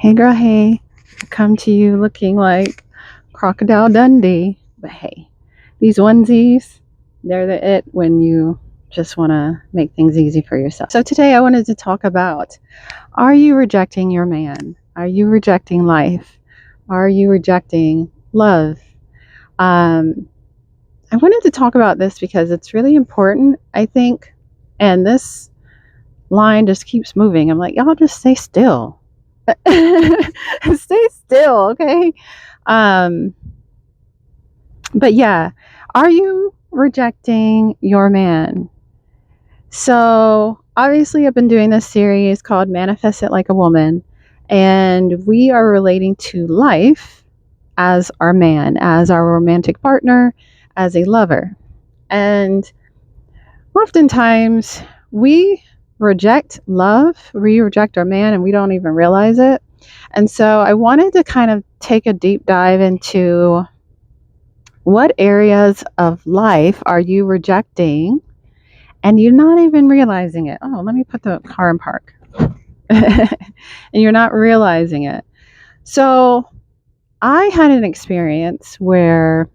Hey girl, hey. I come to you looking like Crocodile Dundee. But hey, these onesies, they're the it when you just want to make things easy for yourself. So today I wanted to talk about, are you rejecting your man? Are you rejecting life? Are you rejecting love? Um, I wanted to talk about this because it's really important, I think. And this line just keeps moving. I'm like, y'all just stay still. Stay still, okay? Um, but yeah, are you rejecting your man? So, obviously, I've been doing this series called Manifest It Like a Woman, and we are relating to life as our man, as our romantic partner, as a lover. And oftentimes, we reject love, we reject our man, and we don't even realize it. And so I wanted to kind of take a deep dive into what areas of life are you rejecting and you're not even realizing it. Oh, let me put the car in park. And you're not realizing it. So I had an experience where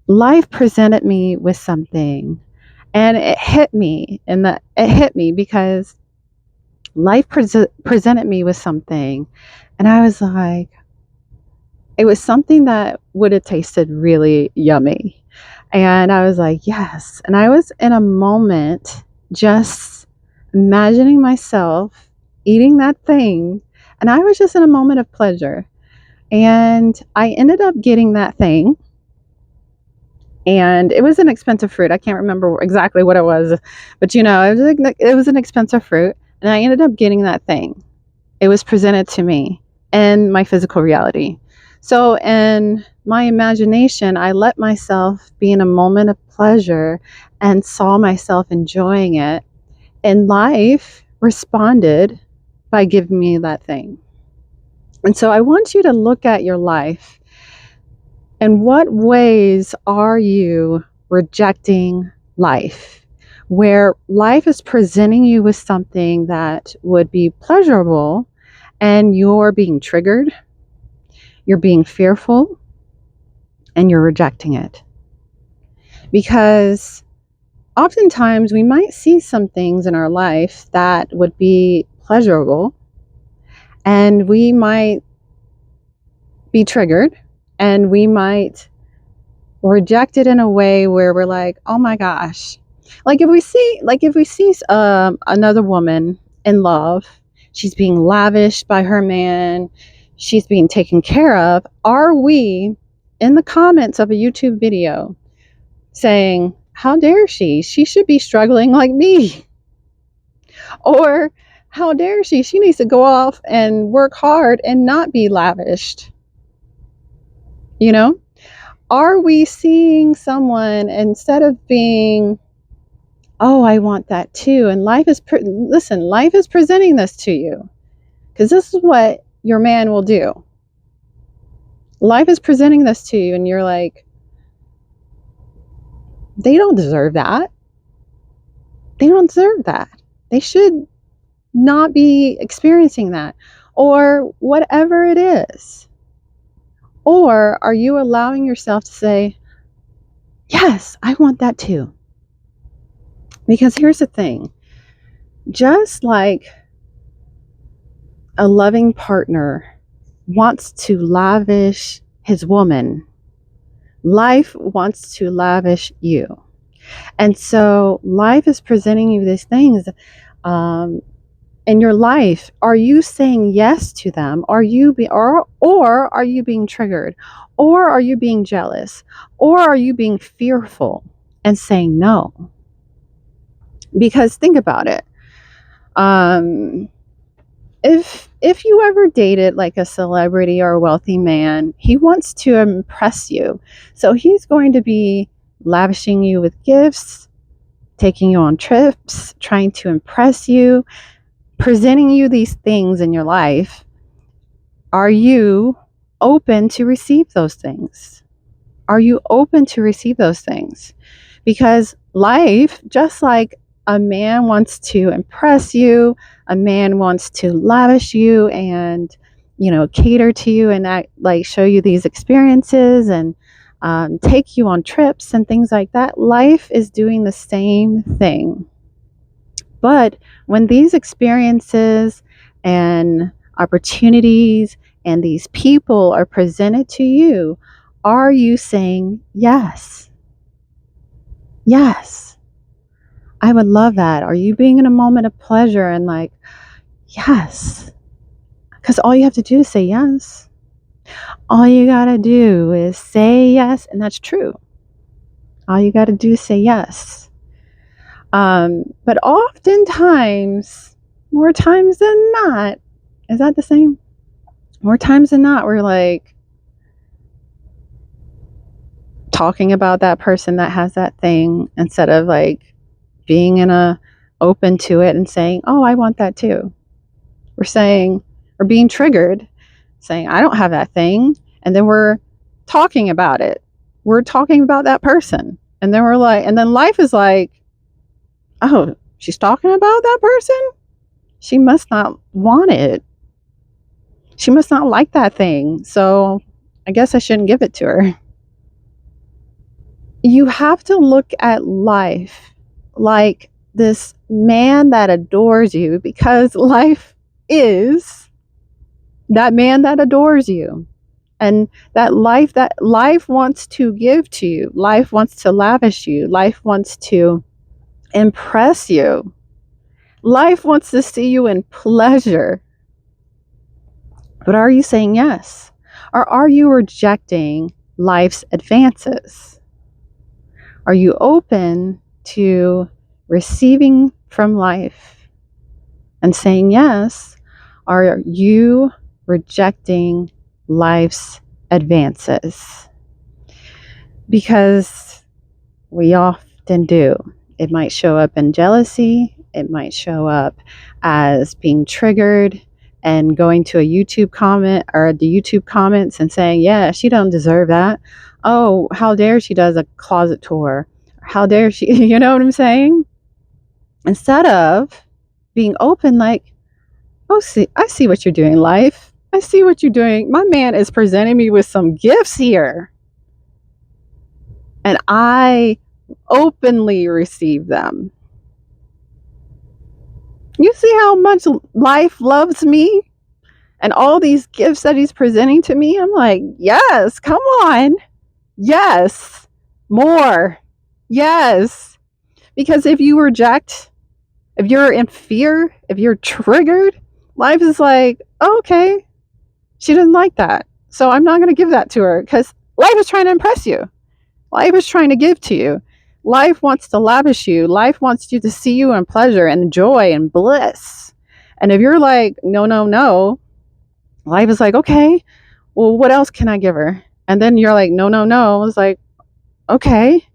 life presented me with something and it hit me because life presented me with something and I was like, it was something that would have tasted really yummy. And I was like, yes. And I was in a moment just imagining myself eating that thing. And I was just in a moment of pleasure. And I ended up getting that thing. And it was an expensive fruit. I can't remember exactly what it was, but it was an expensive fruit. And I ended up getting that thing. It was presented to me in my physical reality. So, in my imagination, I let myself be in a moment of pleasure and saw myself enjoying it. And life responded by giving me that thing. And so, I want you to look at your life and what ways are you rejecting life? Where life is presenting you with something that would be pleasurable and you're being triggered, you're being fearful, and you're rejecting it. Because oftentimes we might see some things in our life that would be pleasurable, and we might be triggered, and we might reject it in a way where we're like, oh my gosh. Like if we see another woman in love, she's being lavished by her man, she's being taken care of. Are we in the comments of a YouTube video saying, how dare she? She should be struggling like me. Or how dare she? She needs to go off and work hard and not be lavished. You know? Are we seeing someone instead of being, oh, I want that too? And life is presenting this to you because this is what your man will do. Life is presenting this to you, and you're like, they don't deserve that. They don't deserve that. They should not be experiencing that, or whatever it is. Or are you allowing yourself to say, yes, I want that too? Because here's the thing, just like a loving partner wants to lavish his woman, life wants to lavish you. And so life is presenting you these things in your life. Are you saying yes to them? Or are you being triggered? Or are you being jealous? Or are you being fearful and saying no? Because think about it. If you ever dated like a celebrity or a wealthy man, he wants to impress you. So he's going to be lavishing you with gifts, taking you on trips, trying to impress you, presenting you these things in your life. Are you open to receive those things? Are you open to receive those things? Because life, just like a man wants to impress you, a man wants to lavish you and, cater to you and act, like show you these experiences and take you on trips and things like that. Life is doing the same thing. But when these experiences and opportunities and these people are presented to you, are you saying yes? Yes. I would love that. Are you being in a moment of pleasure and like, yes? Because all you have to do is say yes. All you got to do is say yes. And that's true. All you got to do is say yes. But oftentimes, more times than not, is that the same? More times than not, we're like talking about that person that has that thing instead of like being open to it and saying, oh, I want that too. We're saying, or being triggered, saying, I don't have that thing. And then we're talking about it. We're talking about that person. And then we're like, and then life is like, oh, she's talking about that person? She must not want it. She must not like that thing. So I guess I shouldn't give it to her. You have to look at life like this man that adores you, because life is that man that adores you. And that life wants to give to you. Life wants to lavish you. Life wants to impress you. Life wants to see you in pleasure. But are you saying yes? Or are you rejecting life's advances? Are you open to receiving from life and saying yes? Or are you rejecting life's advances? Because we often do. It might show up in jealousy. It might show up as being triggered and going to a YouTube comment or the YouTube comments and saying, yeah, she don't deserve that. Oh, how dare she does a closet tour? How dare she? You know what I'm saying? Instead of being open, like, oh, I see what you're doing, life. I see what you're doing. My man is presenting me with some gifts here. And I openly receive them. You see how much life loves me and all these gifts that he's presenting to me? I'm like, yes, come on. Yes, more. Yes. Because if you reject, if you're in fear, if you're triggered, life is like, oh, okay, she doesn't like that. So I'm not going to give that to her, because life is trying to impress you. Life is trying to give to you. Life wants to lavish you. Life wants you to see you in pleasure and joy and bliss. And if you're like, no, no, no, life is like, okay, well, what else can I give her? And then you're like, no, no, no. It's like, okay.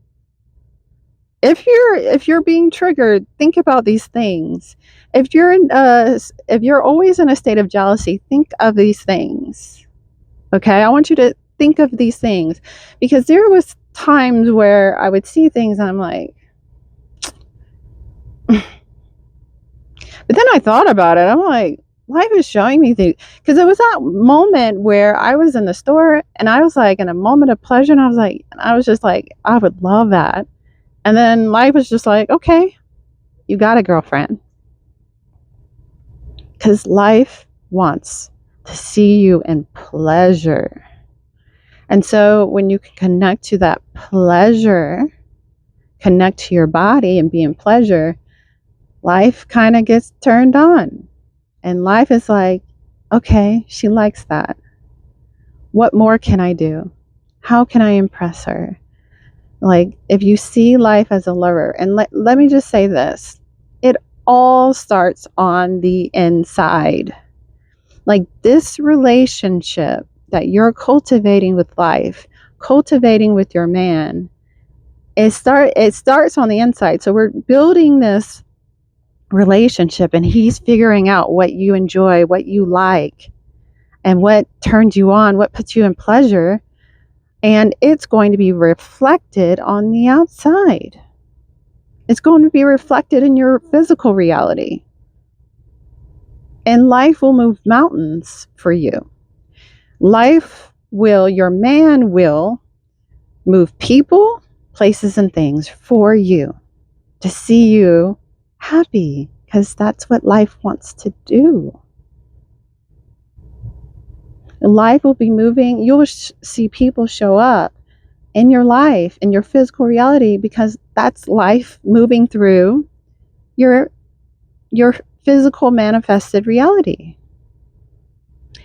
If you're being triggered, think about these things. If you're always in a state of jealousy, think of these things. Okay, I want you to think of these things, because there was times where I would see things and I'm like, but then I thought about it. I'm like, life is showing me things, because it was that moment where I was in the store and I was like in a moment of pleasure, and I was just like, I would love that. And then life was just like, okay, you got a girlfriend. Because life wants to see you in pleasure. And so when you can connect to that pleasure, connect to your body and be in pleasure, life kind of gets turned on. And life is like, okay, she likes that. What more can I do? How can I impress her? Like, if you see life as a lover, and let me just say this, it all starts on the inside. Like, this relationship that you're cultivating with life, cultivating with your man, it starts on the inside. So we're building this relationship, and he's figuring out what you enjoy, what you like, and what turns you on, what puts you in pleasure. And it's going to be reflected on the outside. It's going to be reflected in your physical reality. And life will move mountains for you. Your man will move people, places, and things for you to see you happy, because that's what life wants to do. Life will be moving. You'll see people show up in your life, in your physical reality, because that's life moving through your physical manifested reality.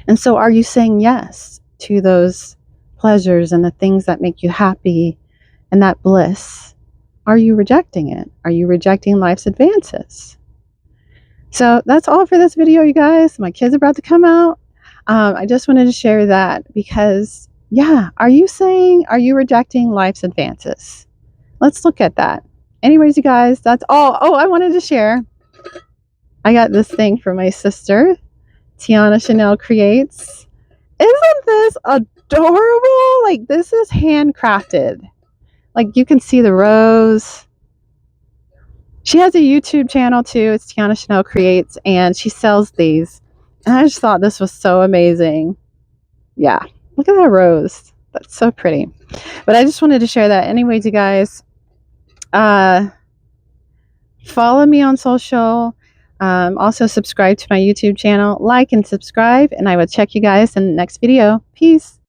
And so are you saying yes to those pleasures and the things that make you happy and that bliss? Are you rejecting it? Are you rejecting life's advances? So that's all for this video, you guys. My kids are about to come out. I just wanted to share that because, yeah, are you rejecting life's advances? Let's look at that. Anyways, you guys, that's all. Oh, I wanted to share. I got this thing for my sister, Tiana Chanel Creates. Isn't this adorable? Like, this is handcrafted. Like, you can see the rose. She has a YouTube channel too. It's Tiana Chanel Creates, and she sells these. And I just thought this was so amazing. Yeah, look at that rose. That's so pretty. But I just wanted to share that. Anyways, you guys, follow me on social. Also subscribe to my YouTube channel. Like and subscribe, and I will check you guys in the next video. Peace.